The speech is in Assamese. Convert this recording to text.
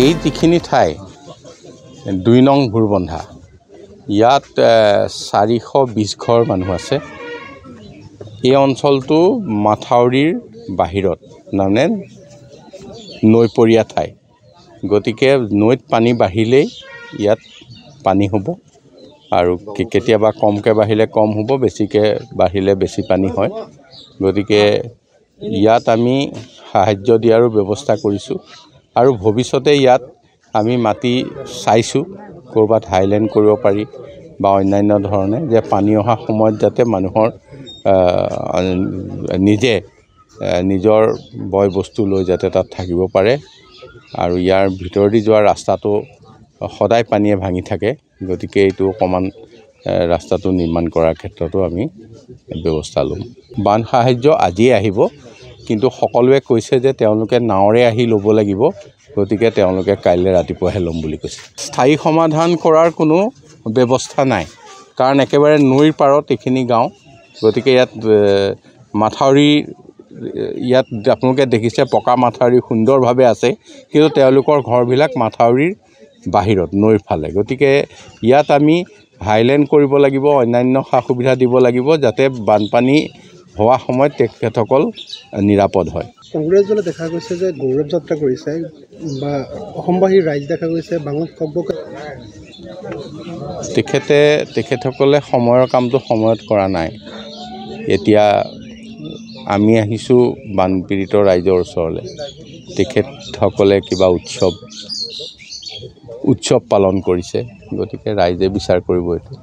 এই যিখিনি ঠাই ২ নং ভোৰবন্ধা ইয়াত ৪২০ ঘৰ মানুহ আছে। এই অঞ্চলটো মাথাউৰিৰ বাহিৰত মানে নৈপৰীয়া ঠাই, গতিকে নৈত পানী বাঢ়িলেই ইয়াত পানী হ'ব আৰু কেতিয়াবা কমকৈ বাঢ়িলে কম হ'ব, বেছিকৈ বাঢ়িলে বেছি পানী হয়। গতিকে ইয়াত আমি সাহায্য দিয়াৰো ব্যৱস্থা কৰিছোঁ আৰু ভৱিষ্যতে ইয়াত আমি মাটি চাইছোঁ ক'ৰবাত হাইলেণ্ড কৰিব পাৰি বা অন্যান্য ধৰণে, যে পানী অহা সময়ত যাতে মানুহৰ নিজে নিজৰ বয় বস্তু লৈ যাতে তাত থাকিব পাৰে। আৰু ইয়াৰ ভিতৰেদি যোৱা ৰাস্তাটো সদায় পানীয়ে ভাঙি থাকে, গতিকে এইটো অকণমান ৰাস্তাটো নিৰ্মাণ কৰাৰ ক্ষেত্ৰতো আমি ব্যৱস্থা ল'ম। বান সাহায্য আজিয়ে আহিব, কিন্তু সকলোৱে কৈছে যে তেওঁলোকে নাৱেৰে আহি ল'ব লাগিব, গতিকে তেওঁলোকে কাইলৈ ৰাতিপুৱাহে ল'ম বুলি কৈছে। স্থায়ী সমাধান কৰাৰ কোনো ব্যৱস্থা নাই, কাৰণ একেবাৰে নৈৰ পাৰত এইখিনি গাঁও, গতিকে ইয়াত মাথাউৰি ইয়াত আপোনালোকে দেখিছে পকা মাথাউৰি সুন্দৰভাৱে আছে, কিন্তু তেওঁলোকৰ ঘৰবিলাক মাথাউৰিৰ বাহিৰত নৈৰ ফালে। গতিকে ইয়াত আমি হাইলেণ্ড কৰিব লাগিব, অন্যান্য সা সুবিধা দিব লাগিব, যাতে বানপানী হোৱা সময়ত তেখেতসকল নিৰাপদ হয়। কংগ্ৰেছ দলে দেখা গৈছে যে গৌৰৱ যাত্ৰা কৰিছে বা অসমবাসীৰ ৰাইজ দেখা গৈছে বাঙত তেখেতসকলে সময়ৰ কামটো সময়ত কৰা নাই। এতিয়া আমি আহিছোঁ বানপীড়িত ৰাইজৰ ওচৰলৈ, তেখেতসকলে কিবা উৎসৱ পালন কৰিছে, গতিকে ৰাইজে বিচাৰ কৰিব এইটো।